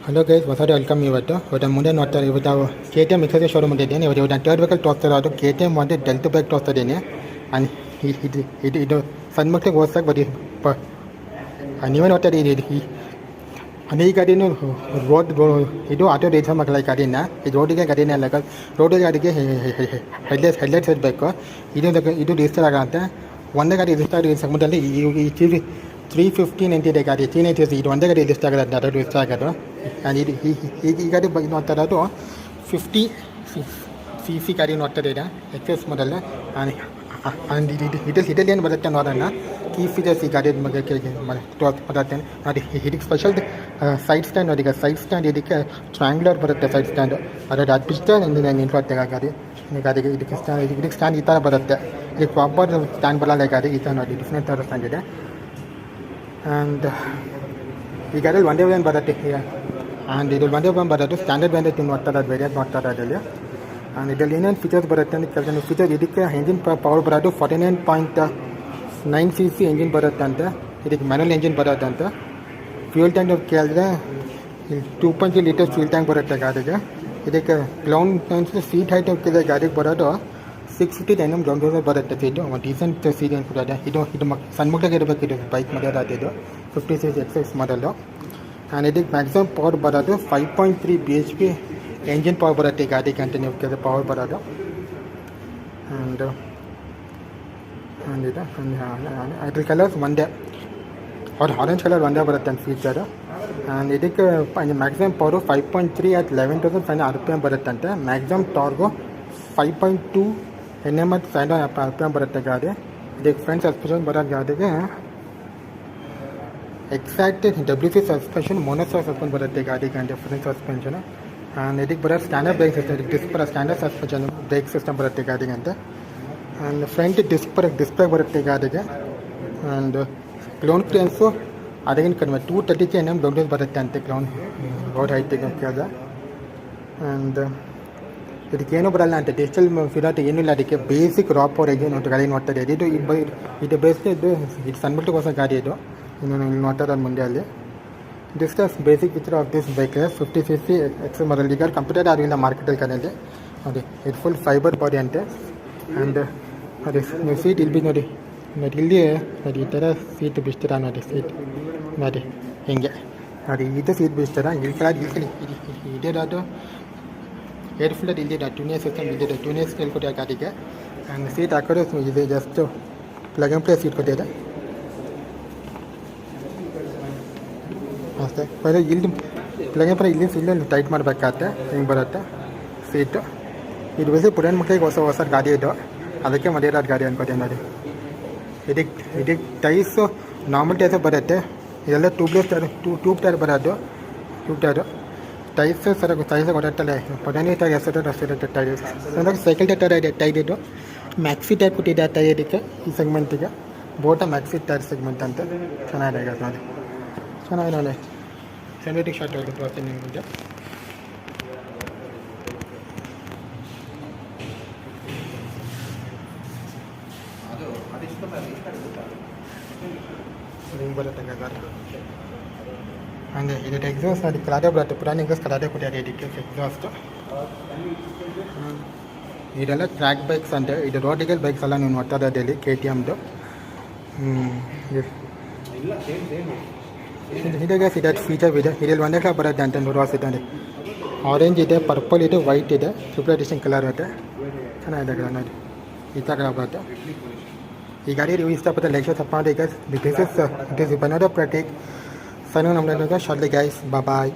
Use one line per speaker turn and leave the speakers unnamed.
Hello guys, ಹೊಸದು welcome. ಇವತ್ತು ಮುಂದೆ ನೋಡ್ತಾರೆ. ಇವತ್ತು K T M mixer showroom ಇದ್ದೀನಿ. ಇವತ್ತು ನಾನು ಥರ್ಡ್ ವೆಹಿಕಲ್ ತೋರಿಸ್ತಾರೆ. ಅದು ಕೆ ಟಿ ಎಮ್ ಒಂದು ಡೆಲ್ಟ್ ಬೈಕ್ ತೋರಿಸ್ತಾ ಇದ್ದೀನಿ. ಆ್ಯಂಡ್ ಇದು ಸಣ್ಣ ಮಕ್ಳಿಗೆ ಓದ್ಸಕ್ಕೆ ಬರೀ ನೀವೇ ನೋಡ್ತಾ ಇದ್ದೀರಿ. ಈ ಗಾಡಿನೂ ಇದು ಆಟೋ ರೇಸ್ ಮಕ್ಕಳ ಈ ಗಾಡಿನ. ಇದು ರೋಡಿಗೆ ಗಾಡಿನೇ ಅಲ್ಲ, ರೋಡಿಗೆ ಗಾಡಿಗೆ ಹೆಡ್ಲೈಟ್ಸ್ ಇರಬೇಕು. ಇದು ರಿಜಿಸ್ಟರ್ ಆಗುತ್ತೆ. ಒಂದೇ ಗಾಡಿ ರಿಜಿಸ್ಟರ್ ಸಮುದ್ರದಲ್ಲಿ ಈ 350 ನಿಂತಿದೆ ಗಾಡಿ. 390 ಇದು ಒಂದೇ ಗಾಡಿ ಲಿಸ್ಟ್ ಆಗೋದು, ಅದು ಲಿಸ್ಟ್ ಆಗೋದು. ಆ್ಯಂಡ್ ಈ ಗಾಡಿ ಬಗ್ಗೆ ನೋಡ್ತಾ ಇರೋದು 50 CC ಗಾಡಿ ನೋಡ್ತಾ ಇದೆ, ಎಕ್ಸೆಸ್ ಮಾಡಲ್ಲ. ಆ್ಯಂಡ್ ಇದರಲ್ಲಿ ಏನು ಬರುತ್ತೆ ನೋಡೋಣ. ಕೀ ಫೀಚರ್ಸ್ ಈ ಗಾಡಿ ಬಗ್ಗೆ ಬರುತ್ತೆ ನೋಡಿ. ಇದಕ್ಕೆ ಸ್ಪೆಷಲ್ ಸೈಡ್ ಸ್ಟ್ಯಾಂಡ್ ನೋಡಿ. ಈಗ ಸೈಡ್ ಸ್ಟ್ಯಾಂಡ್ ಇದಕ್ಕೆ ಟ್ರ್ಯಾಂಗ್ಯುಲರ್ ಬರುತ್ತೆ ಸೈಡ್ ಸ್ಟ್ಯಾಂಡು. ಅದರ ಪಿಕ್ಚರ್ ನಿಂತ್ಕೊಳ್ತೆ ಗಾಡಿಗೆ. ಇದಕ್ಕೆ ಸ್ಟ್ಯಾಂಡ್ ಈ ಥರ ಬರುತ್ತೆ. ಇದಕ್ಕೆ ಪ್ರಾಪರ್ ಸ್ಟ್ಯಾಂಡ್ ಬರಲ್ಲ ಗಾಡಿ. ಈ ಥರ ನೋಡಿ ಡಿಫ್ರೆಂಟ್ ಥರ ಸ್ಟ್ಯಾಂಡ್ ಇದೆ. ಆ್ಯಂಡ್ ಈ ಗಾಡಿಯಲ್ಲಿ ಒಂದೇ ಬ್ರ್ಯಾಂಡ್ ಬರುತ್ತೆ. ಆ್ಯಂಡ್ ಇದ್ರಲ್ಲಿ ಒಂದೇ ಬ್ರ್ಯಾಂಡ್ ಬರೋದು ಸ್ಟ್ಯಾಂಡರ್ಡ್ ಬ್ರ್ಯಾಂಡ್ ನೋಡ್ತಾ ಇರೋದು, ಬೇರೆ ನೋಡ್ತಾ ಇರೋದ್ರಲ್ಲಿ. ಆ್ಯಂಡ್ ಇದರಲ್ಲಿ ಏನೇನು ಫೀಚರ್ಸ್ ಬರುತ್ತೆ ಅಂದರೆ ಕೆಲವೊಂದು ಫೀಚರ್. ಇದಕ್ಕೆ ಎಂಜಿನ್ ಪವರ್ ಬರೋದು 49.9 CC ಎಂಜಿನ್ ಬರುತ್ತೆ ಅಂತ. ಇದಕ್ಕೆ ಮ್ಯಾನುವಲ್ ಎಂಜಿನ್ ಬರುತ್ತೆ ಅಂತ. ಫ್ಯೂಲ್ ಟ್ಯಾಂಕ್ ಕೇಳಿದ್ರೆ 2.3 ಲೀಟರ್ ಫ್ಯೂಲ್ ಟ್ಯಾಂಕ್ ಬರುತ್ತೆ ಗಾಡಿಗೆ. ಇದಕ್ಕೆ ಗ್ರೌಂಡ್ ಸೀಟ್ ಹೈಟ್ ಹೋಗ್ತಿದೆ ಗಾಡಿಗೆ ಬರೋದು 650 mm ಗ್ರೌಂಡ್ ಬರುತ್ತೆ ಸೀಟು. ಡೀಸೆಂಟ್ ಸೀಟ್ ಏನು ಕೊಡೋದೆ. ಇದು ಸಣ್ಣ ಮಕ್ಕಳಿಗೆ ಇರಬೇಕು. ಇದು ಬೈಕ್ ಮಾಡೋದು. ಇದು 56 ಎಕ್ಸೈಸ್ ಮಾಡಲು. ಆ್ಯಂಡ್ ಇದಕ್ಕೆ ಮ್ಯಾಕ್ಸಿಮಮ್ ಪವರ್ ಬರೋದು 5.3 BHP ಎಂಜಿನ್ ಪವರ್ ಬರುತ್ತೆ ಗಾಡಿಗೆ ಅಂತ ನೀವು ಕೇಳಿದ್ರೆ ಪವರ್ ಬರೋದು. ಆ್ಯಂಡ್ ಇದು ಅದ್ರ ಕಲರ್ಸ್ ಒಂದೇ, ಆರೆಂಜ್ ಕಲರ್ ಒಂದೇ ಬರುತ್ತೆ ಅಂತ ಫೀಚರು. ಆ್ಯಂಡ್ ಇದಕ್ಕೆ ಮ್ಯಾಕ್ಸಿಮಮ್ ಪವರು 5.3 at 11,500 RPM ಬರುತ್ತಂತೆ. Maximum torque 5.2 NM at 700 RPM ಬರುತ್ತೆ ಗಾಡಿ. ಇದಕ್ಕೆ ಫ್ರಂಟ್ ಸಸ್ಪೆನ್ಷನ್ ಬರೋ ಗಾಡಿಗೆ ಎಕ್ಸಾಕ್ಟ್ WC ಸಸ್ಪೆನ್ಷನ್ ಮೊನೋಸಾಕ್ ಸಸ್ಪೆನ್ಷನ್ ಬರುತ್ತೆ ಗಾಡಿಗೆ ಅಂತ ಫ್ರಂಟ್ ಸಸ್ಪೆನ್ಷನ್. ಆ್ಯಂಡ್ ಇದಕ್ಕೆ ಬರೋ ಸ್ಟ್ಯಾಂಡರ್ಡ್ ಬ್ರೇಕ್ ಸಿಸ್ಟಮ್, ಡಿಸ್ಕ್ ಬರೋ ಸ್ಟ್ಯಾಂಡರ್ಡ್ ಸಸ್ಪೆನ್ಷನ್ ಬ್ರೇಕ್ ಸಿಸ್ಟಮ್ ಬರುತ್ತೆ ಗಾಡಿಗೆ ಅಂತ. ಆ್ಯಂಡ್ ಫ್ರಂಟ್ ಡಿಸ್ಪ್ಲೇ ಬರುತ್ತೆ ಗಾಡಿಗೆ. ಆ್ಯಂಡ್ ಗ್ರೌಂಡ್ ಕ್ಲಿಯರೆನ್ಸು ಅದಕ್ಕಿಂತ ಕಡಿಮೆ 230 mm ಗ್ರೌಂಡ್ ಬರುತ್ತೆ ಅಂತೆ ರೋಡ್ ಹೈಟಿಗೆ ಕೇಳಿದೆ. ಆ್ಯಂಡ್ ಇದಕ್ಕೇನು ಬರಲ್ಲ ಅಂತ, ಡಿಜಿಟಲ್ ಫಿರಾಟ್ ಏನಿಲ್ಲ. ಅದಕ್ಕೆ ಬೇಸಿಕ್ ರಾ ಪವರ್ ನೋಡಿ ಗಾಡಿ ನೋಡ್ತಾ ಇದೆ. ಇದು ಬೇಸಿಕ್ ಇದು ಸಣ್ಣ ಗಾಡಿ. ಇದು ಇನ್ನು ನೋಡ್ತಾ ಇರೋದು ಮುಂದೆ ಅಲ್ಲಿ. Discuss basic feature of this bike 50 CC X ಮಾಡಲ್. ಈಗ ಕಂಪ್ಯೂಟರ್ ಆಗಿಲ್ಲ ಮಾರ್ಕೆಟಲ್ಲಿ ಕಡೆಯಲ್ಲಿ ನೋಡಿ. ಇದು ಫುಲ್ ಫೈಬರ್ ಬಾಡಿ ಅಂತೆ. ಆ್ಯಂಡ್ ನೋಡಿ ನೀವು ಸೀಟ್ ಇಲ್ಲಿ ನೋಡಿ ಇಲ್ಲಿ ನೋಡಿ ಈ ಥರ ಸೀಟ್ ಬಿಡ್ತೀರ ನೋಡಿ. ಸೀಟ್ ನೋಡಿ ಹಿಂಗೆ ನೋಡಿ, ಇದು ಸೀಟ್ ಬಿಡ್ತೀರ. ಇದೇನಾದ್ರು ಏರ್ ಫಿಲ್ಟರ್ ಇಲ್ಲಿದೆ, ಟ್ಯೂನಿಯರ್ ಸಿಸ್ಟಮ್ ಇಲ್ಲಿದೆ. ಟ್ಯೂನಿಯರ್ಸ್ ಹೇಳ್ಕೊಟ್ಟಿದೆ ಗಾಡಿಗೆ. ಆ್ಯಂಡ್ ಸೀಟ್ ಹಾಕೋದು ಇದೆ, just plug and play seat ಕೊಟ್ಟಿದೆ ಅಷ್ಟೇ. ಇಲ್ಲಿ ಪ್ಲಗ್ ಆ್ಯಂಡ್ ಪ್ಲೇ ಇಲ್ಲಿ ಟೈಟ್ ಮಾಡಬೇಕಾಗತ್ತೆ. ಹಿಂಗೆ ಬರುತ್ತೆ ಸೀಟು. ಇದು ಬೇಸಿ ಪುರಾಣ ಮಕ್ಕಳಿಗೆ ಹೊಸ ಗಾಡಿ ಇದು, ಅದಕ್ಕೆ ಮರ್ಯಾದ ಗಾಡಿ ಅನ್ಕೋತೀನಿ ನೋಡಿ. ಇದಕ್ಕೆ ಟೈರ್ಸು ನಾರ್ಮಲ್ ಟೈರ್ಸು ಬರುತ್ತೆ. ಇದೆಲ್ಲ ಟ್ಯೂಬ್ ಟೈರ್ ಬರೋದು. ಟೈರ್ಸು ಟೈರ್ಸ್ ಕೊಡುತ್ತಲ್ಲ ಪುರಾಣಿ ಟೈರ್ ಅಷ್ಟಿರುತ್ತೆ ಟೈರ್ಸ್. ಅಂದರೆ ಸೈಕಲ್ ಟೈರ್ ಇದೆ ಟೈರ್. ಇದು ಮ್ಯಾಕ್ಸಿ ಟೈರ್ ಕೊಟ್ಟಿದೆ ಟೈರ್ ಇದಕ್ಕೆ, ಈ ಸೆಗ್ಮೆಂಟಿಗೆ. ಬೋಟ ಮ್ಯಾಕ್ಸಿ ಟೈರ್ ಸೆಗ್ಮೆಂಟ್ ಅಂತ ಚೆನ್ನಾಗಿದೆ ನೋಡಿ. ಚೆನ್ನಾಗಿ ನೋಡಿ ಸೆನೆಟಿಕ್ ಶಾರ್ಟ್ ಹೋಗಿ ತೋರಿಸ್ತೀನಿ ನಿಮಗೆ. ಹಿಂಗೆ ಬರುತ್ತೆ ಗಾಡಿ. ಹಂಗೆ ಇದಕ್ಕೆ ಎಕ್ಸಾಸ್ಟ್ ಅದಕ್ಕೆ ಕಲಾಡೆ ಬರುತ್ತೆ. ಪುರಾಣ ಎಕ್ಸಾಸ್ಟ್ ಕಲಾಡೆ ಕೊಟ್ಟಿದ್ದಾರೆ ಇದಕ್ಕೆ ಎಕ್ಸಾಸ್ಟ್. ಇದೆಲ್ಲ ಟ್ರ್ಯಾಕ್ ಬೈಕ್ಸ್ ಅಂತೆ. ಇದು ರೋಡಿಗೆ ಬೈಕ್ಸ್ ಎಲ್ಲ ನೀವು ನೋಡ್ತಾ ಇರೋದು KTMದು. ಇದಾಗ ಇದೆ ಫೀಚರ್ ಇದೆ. ಇದರಲ್ಲಿ ಒಂದೇ ಕಲರ್ ಬರುತ್ತೆ ಅಂತ ನೋಡುವ. ಆರೆಂಜ್ ಇದೆ, ಪರ್ಪಲ್ ಇದೆ, ವೈಟ್ ಇದೆ, ಟ್ರಿಪಲ್ ಎಡಿಷನ್ ಕಲರ್ ಇರುತ್ತೆ. ಚೆನ್ನಾಗಿದೆ ನೋಡಿ, ಈ ಥರ ಬರುತ್ತೆ. ಈ ಗಾಡಿ ನೀವು ಇಷ್ಟಪಟ್ಟು ಲೈಕ್ ಸಪೋರ್ಟ್. ಈಗ ದಿಸ್ ಇಸ್ another product. ಸಣ್ಣ ನಮ್ಮಲ್ಲಿ ಶಾರ್ಟ್ಲಿ ಗೈಸ್. ಬಾಯ್.